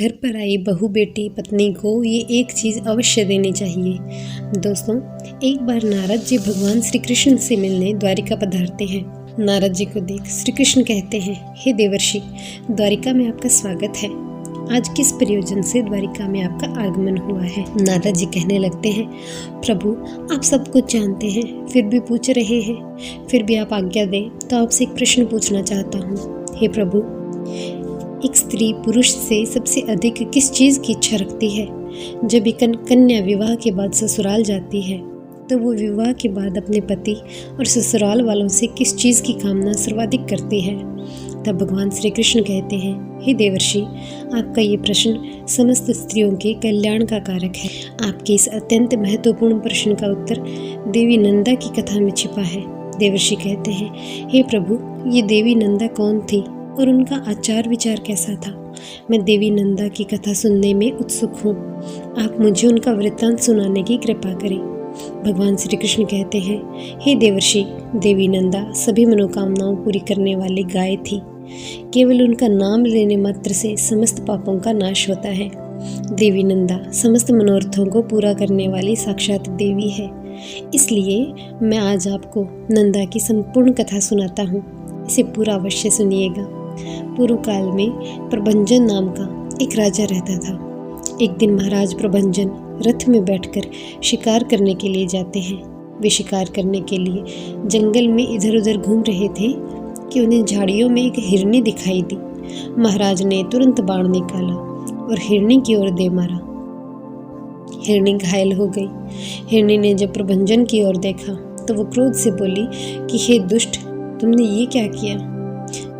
घर पर आई बहू बेटी पत्नी को ये एक चीज़ अवश्य देनी चाहिए। दोस्तों, एक बार नारद जी भगवान श्री कृष्ण से मिलने द्वारिका पधारते हैं। नारद जी को देख श्री कृष्ण कहते हैं, हे देवर्षि, द्वारिका में आपका स्वागत है। आज किस प्रयोजन से द्वारिका में आपका आगमन हुआ है? नारद जी कहने लगते हैं, प्रभु आप सब कुछ जानते हैं, फिर भी पूछ रहे हैं। फिर भी आप आज्ञा दें तो आपसे एक प्रश्न पूछना चाहता हूँ। हे प्रभु, एक स्त्री पुरुष से सबसे अधिक किस चीज़ की इच्छा रखती है? जब एक कन्या विवाह के बाद ससुराल जाती है तो वो विवाह के बाद अपने पति और ससुराल वालों से किस चीज़ की कामना सर्वाधिक करती है? तब भगवान श्री कृष्ण कहते हैं, हे देवर्षि, आपका ये प्रश्न समस्त स्त्रियों के कल्याण का कारक है। आपके इस अत्यंत महत्वपूर्ण प्रश्न का उत्तर देवी नंदा की कथा में छिपा है। देवर्षि कहते हैं, हे प्रभु, ये देवी नंदा कौन थी और उनका आचार विचार कैसा था? मैं देवी नंदा की कथा सुनने में उत्सुक हूँ। आप मुझे उनका वृत्तांत सुनाने की कृपा करें। भगवान श्री कृष्ण कहते हैं, हे देवर्षि, देवी नंदा सभी मनोकामनाओं पूरी करने वाली गाय थी। केवल उनका नाम लेने मात्र से समस्त पापों का नाश होता है। देवी नंदा समस्त मनोरथों को पूरा करने वाली साक्षात देवी है। इसलिए मैं आज आपको नंदा की संपूर्ण कथा सुनाता हूँ। इसे पूरा अवश्य सुनिएगा। पूर्व काल में प्रभंजन नाम का एक राजा रहता था। एक दिन महाराज प्रभंजन रथ में बैठकर शिकार करने के लिए जाते हैं। वे शिकार करने के लिए जंगल में इधर उधर घूम रहे थे कि उन्हें झाड़ियों में एक हिरनी दिखाई दी। महाराज ने तुरंत बाण निकाला और हिरनी की ओर दे मारा। हिरनी घायल हो गई। हिरनी ने जब प्रभंजन की ओर देखा तो वो क्रोध से बोली कि हे दुष्ट, तुमने ये क्या किया?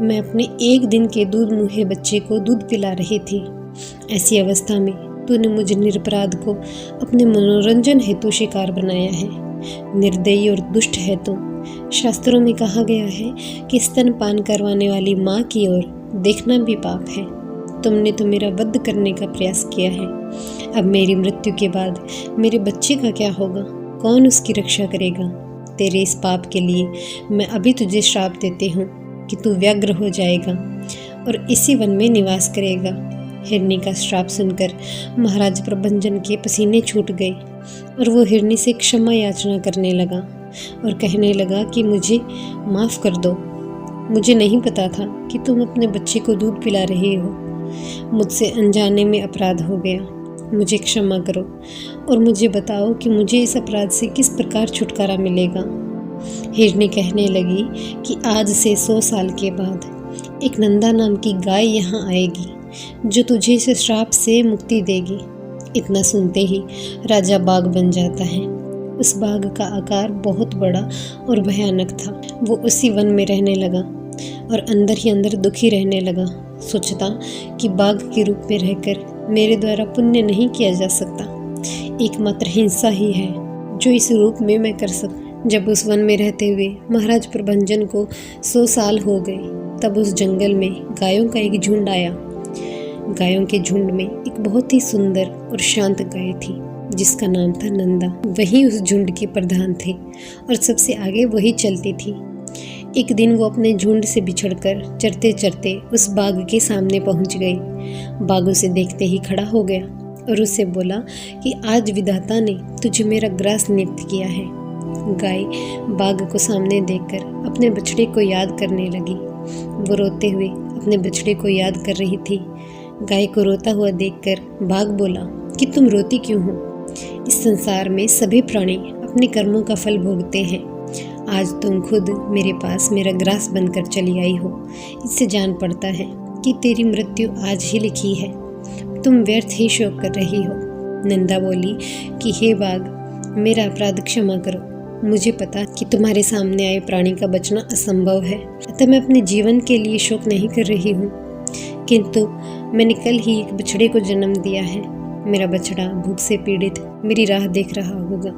मैं अपने एक दिन के दूध मुहे बच्चे को दूध पिला रही थी। ऐसी अवस्था में तूने मुझे निरपराध को अपने मनोरंजन हेतु शिकार बनाया है। निर्दयी और दुष्ट है तुम। शास्त्रों में कहा गया है कि स्तनपान करवाने वाली माँ की ओर देखना भी पाप है। तुमने तो मेरा वध करने का प्रयास किया है। अब मेरी मृत्यु के बाद मेरे बच्चे का क्या होगा? कौन उसकी रक्षा करेगा? तेरे इस पाप के लिए मैं अभी तुझे श्राप देती हूँ कि तू व्यग्र हो जाएगा और इसी वन में निवास करेगा। हिरनी का श्राप सुनकर महाराज प्रभंजन के पसीने छूट गए और वो हिरनी से क्षमा याचना करने लगा और कहने लगा कि मुझे माफ़ कर दो। मुझे नहीं पता था कि तुम अपने बच्चे को दूध पिला रहे हो। मुझसे अनजाने में अपराध हो गया। मुझे क्षमा करो और मुझे बताओ कि मुझे इस अपराध से किस प्रकार छुटकारा मिलेगा। हिरनी कहने लगी कि आज से 100 साल के बाद एक नंदा नाम की गाय यहाँ आएगी जो तुझे इस श्राप से मुक्ति देगी। इतना सुनते ही राजा बाघ बन जाता है। उस बाघ का आकार बहुत बड़ा और भयानक था। वो उसी वन में रहने लगा और अंदर ही अंदर दुखी रहने लगा। सोचता कि बाघ के रूप में रहकर मेरे द्वारा पुण्य नहीं किया जा सकता। एकमात्र हिंसा ही है जो इस रूप में मैं कर सकूं। जब उस वन में रहते हुए महाराज प्रभंजन को 100 साल हो गए, तब उस जंगल में गायों का एक झुंड आया। गायों के झुंड में एक बहुत ही सुंदर और शांत गाय थी जिसका नाम था नंदा। वही उस झुंड के प्रधान थे और सबसे आगे वही चलती थी। एक दिन वो अपने झुंड से बिछड़कर चरते चरते उस बाघ के सामने पहुंच गई। बाघ उसे देखते ही खड़ा हो गया और उससे बोला कि आज विधाता ने तुझे मेरा ग्रास नियुक्त किया है। गाय बाघ को सामने देखकर अपने बछड़े को याद करने लगी। वो रोते हुए अपने बछड़े को याद कर रही थी। गाय को रोता हुआ देखकर बाघ बोला कि तुम रोती क्यों हो? इस संसार में सभी प्राणी अपने कर्मों का फल भोगते हैं। आज तुम खुद मेरे पास मेरा ग्रास बनकर चली आई हो। इससे जान पड़ता है कि तेरी मृत्यु आज ही लिखी है। तुम व्यर्थ ही शोक कर रही हो। नंदा बोली कि हे बाघ, मेरा अपराध क्षमा करो। मुझे पता कि तुम्हारे सामने आए प्राणी का बचना असंभव है, अतः मैं अपने जीवन के लिए शोक नहीं कर रही हूँ। किंतु मैंने कल ही एक बछड़े को जन्म दिया है। मेरा बछड़ा भूख से पीड़ित मेरी राह देख रहा होगा।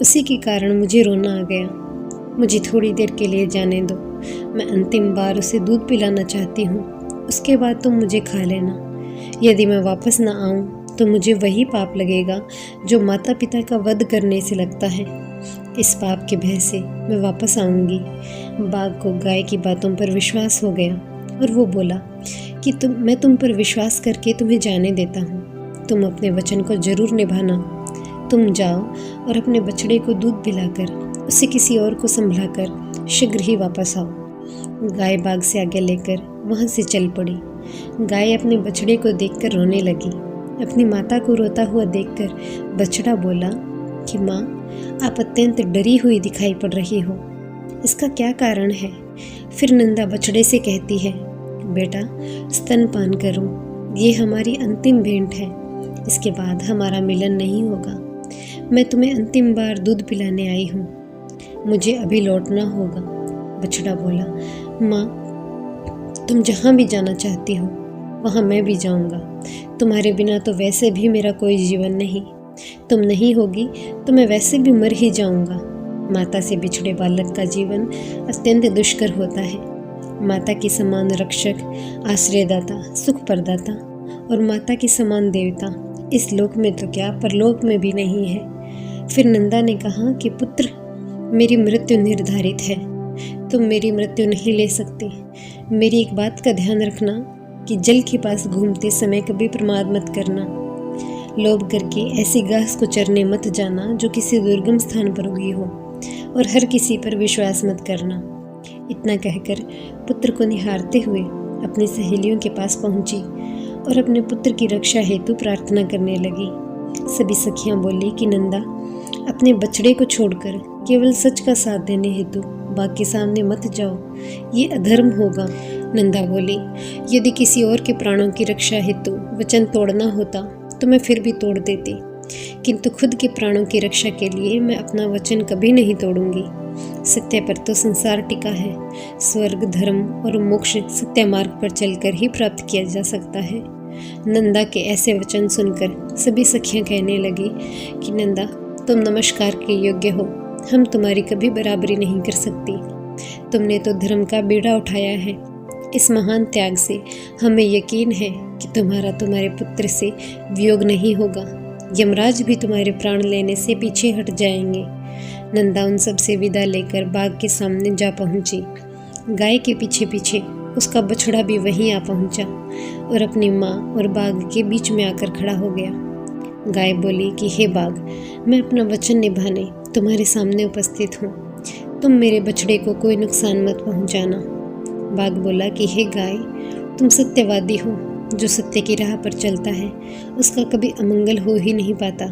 उसी के कारण मुझे रोना आ गया। मुझे थोड़ी देर के लिए जाने दो। मैं अंतिम बार उसे दूध पिलाना चाहती हूँ। उसके बाद तुम मुझे खा लेना। यदि मैं वापस न आऊँ तो मुझे वही पाप लगेगा जो माता पिता का वध करने से लगता है। इस पाप के भय से मैं वापस आऊँगी। बाघ को गाय की बातों पर विश्वास हो गया और वो बोला कि मैं तुम पर विश्वास करके तुम्हें जाने देता हूँ। तुम अपने वचन को जरूर निभाना। तुम जाओ और अपने बछड़े को दूध पिलाकर उसे किसी और को संभलाकर शीघ्र ही वापस आओ। गाय बाग से आगे लेकर वहाँ से चल पड़ी। गाय अपने बछड़े को देखकर रोने लगी। अपनी माता को रोता हुआ देखकर बछड़ा बोला कि माँ, आप अत्यंत डरी हुई दिखाई पड़ रही हो, इसका क्या कारण है? फिर नंदा बछड़े से कहती है, बेटा स्तनपान करो, ये हमारी अंतिम भेंट है, इसके बाद हमारा मिलन नहीं होगा। मैं तुम्हें अंतिम बार दूध पिलाने आई हूँ, मुझे अभी लौटना होगा। बछड़ा बोला, माँ तुम जहाँ भी जाना चाहती हो वहाँ मैं भी जाऊँगा, तुम्हारे बिना तो वैसे भी मेरा कोई जीवन नहीं, तुम नहीं होगी तो मैं वैसे भी मर ही जाऊँगा। माता से बिछड़े बालक का जीवन अत्यंत दुष्कर होता है। माता की समान रक्षक, आश्रयदाता, सुख प्रदाता और माता की समान देवता इस लोक में तो क्या परलोक में भी नहीं है। फिर नंदा ने कहा कि पुत्र, मेरी मृत्यु निर्धारित है, तुम मेरी मृत्यु नहीं ले सकते। मेरी एक बात का ध्यान रखना कि जल के पास घूमते समय कभी प्रमाद मत करना। लोभ करके ऐसी घास को चरने मत जाना जो किसी दुर्गम स्थान पर उगी हो, और हर किसी पर विश्वास मत करना। इतना कहकर पुत्र को निहारते हुए अपनी सहेलियों के पास पहुंची और अपने पुत्र की रक्षा हेतु प्रार्थना करने लगी। सभी सखियां बोली कि नंदा, अपने बछड़े को छोड़कर केवल सच का साथ देने हेतु बाग के सामने मत जाओ, ये अधर्म होगा। नंदा बोली, यदि किसी और के प्राणों की रक्षा हेतु वचन तोड़ना होता तो मैं फिर भी तोड़ देती, किंतु खुद के प्राणों की रक्षा के लिए मैं अपना वचन कभी नहीं तोड़ूंगी। सत्य पर तो संसार टिका है। स्वर्ग, धर्म और मोक्ष सत्य मार्ग पर चलकर ही प्राप्त किया जा सकता है। नंदा के ऐसे वचन सुनकर सभी सखियां कहने लगी कि नंदा, तुम नमस्कार के योग्य हो, हम तुम्हारी कभी बराबरी नहीं कर सकती। तुमने तो धर्म का बीड़ा उठाया है। इस महान त्याग से हमें यकीन है कि तुम्हारे पुत्र से वियोग नहीं होगा। यमराज भी तुम्हारे प्राण लेने से पीछे हट जाएंगे। नंदा उन सब से विदा लेकर बाग के सामने जा पहुंची। गाय के पीछे पीछे उसका बछड़ा भी वहीं आ पहुंचा और अपनी माँ और बाग के बीच में आकर खड़ा हो गया। गाय बोली कि हे बाग, मैं अपना वचन निभाने तुम्हारे सामने उपस्थित हूँ, तुम मेरे बछड़े को कोई नुकसान मत पहुँचाना। बाग बोला कि हे गाय, तुम सत्यवादी हो, जो सत्य की राह पर चलता है उसका कभी अमंगल हो ही नहीं पाता।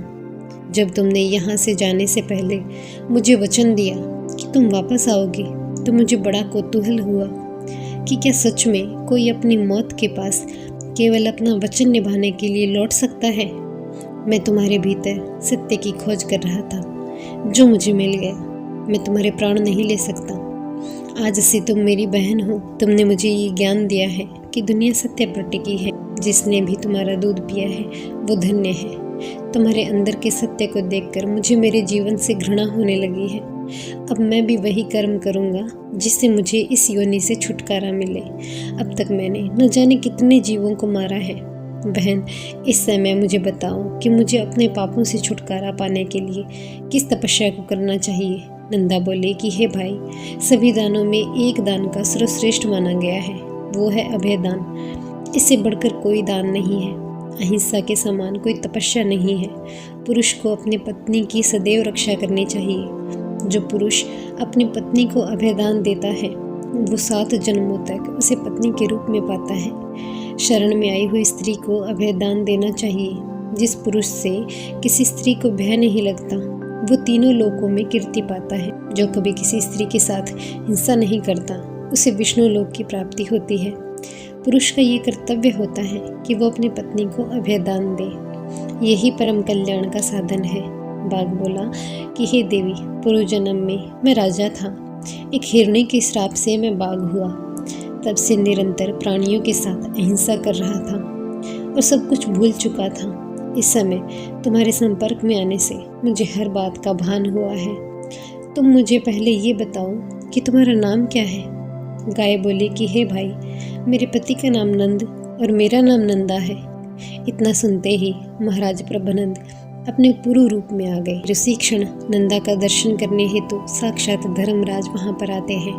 जब तुमने यहाँ से जाने से पहले मुझे वचन दिया कि तुम वापस आओगे तो मुझे बड़ा कौतूहल हुआ कि क्या सच में कोई अपनी मौत के पास केवल अपना वचन निभाने के लिए लौट सकता है। मैं तुम्हारे भीतर सत्य की खोज कर रहा था, जो मुझे मिल गया। मैं तुम्हारे प्राण नहीं ले सकता। आज से तुम मेरी बहन हो। तुमने मुझे ये ज्ञान दिया है कि दुनिया सत्य पर टिकी है। जिसने भी तुम्हारा दूध पिया है वो धन्य है। तुम्हारे अंदर के सत्य को देखकर मुझे मेरे जीवन से घृणा होने लगी है। अब मैं भी वही कर्म करूँगा जिससे मुझे इस योनि से छुटकारा मिले। अब तक मैंने न जाने कितने जीवों को मारा है। बहन, इस समय मुझे बताओ कि मुझे अपने पापों से छुटकारा पाने के लिए किस तपस्या को करना चाहिए। नंदा बोले कि हे भाई, सभी दानों में एक दान का सर्वश्रेष्ठ माना गया है, वो है अभय दान। इससे बढ़कर कोई दान नहीं है। अहिंसा के समान कोई तपस्या नहीं है। पुरुष को अपनी पत्नी की सदैव रक्षा करनी चाहिए। जो पुरुष अपनी पत्नी को अभयदान देता है वो 7 जन्मों तक उसे पत्नी के रूप में पाता है। शरण में आई हुई स्त्री को अभयदान देना चाहिए। जिस पुरुष से किसी स्त्री को भय नहीं लगता वो तीनों लोकों में कीर्ति पाता है। जो कभी किसी स्त्री के साथ हिंसा नहीं करता उसे विष्णु लोक की प्राप्ति होती है। पुरुष का ये कर्तव्य होता है कि वो अपनी पत्नी को अभयदान दे। यही परम कल्याण का साधन है। बाघ बोला कि हे देवी, पूर्व जन्म में मैं राजा था। एक हिरणी के श्राप से मैं बाघ हुआ। तब से निरंतर प्राणियों के साथ अहिंसा कर रहा था और सब कुछ भूल चुका था। इस समय तुम्हारे संपर्क में आने से मुझे हर बात का भान हुआ है। तुम मुझे पहले ये बताओ कि तुम्हारा नाम क्या है। गाय बोली कि हे भाई, मेरे पति का नाम नंद और मेरा नाम नंदा है। इतना सुनते ही महाराज प्रभनंद अपने पूर्व रूप में आ गए। उसी क्षण नंदा का दर्शन करने हेतु साक्षात धर्मराज वहां पर आते हैं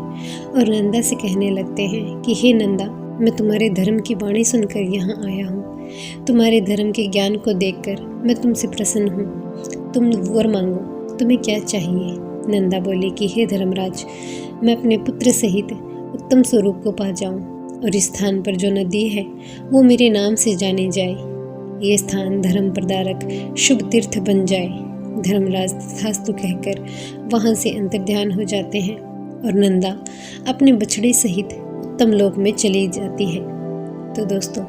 और नंदा से कहने लगते हैं कि हे नंदा, मैं तुम्हारे धर्म की वाणी सुनकर यहाँ आया हूँ। तुम्हारे धर्म के ज्ञान को देखकर मैं तुमसे प्रसन्न हूँ। तुम वर मांगो, तुम्हें क्या चाहिए? नंदा बोली कि हे धर्मराज, मैं अपने पुत्र सहित उत्तम स्वरूप को पा जाऊँ और इस स्थान पर जो नदी है वो मेरे नाम से जानी जाए। ये स्थान धर्म प्रदारक शुभ तीर्थ बन जाए। धर्मराज तथास्तु कहकर वहाँ से अंतर्ध्यान हो जाते हैं और नंदा अपने बछड़े सहित उत्तम लोक में चली जाती है। तो दोस्तों,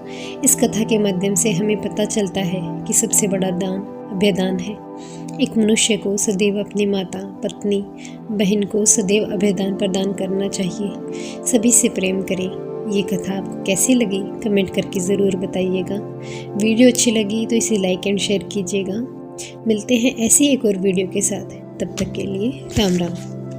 इस कथा के माध्यम से हमें पता चलता है कि सबसे बड़ा दान अभयदान है। एक मनुष्य को सदैव अपनी माता, पत्नी, बहन को सदैव अभयदान प्रदान करना चाहिए। सभी से प्रेम करें। ये कथा आपको कैसी लगी कमेंट करके ज़रूर बताइएगा। वीडियो अच्छी लगी तो इसे लाइक एंड शेयर कीजिएगा। मिलते हैं ऐसी एक और वीडियो के साथ। तब तक के लिए राम राम।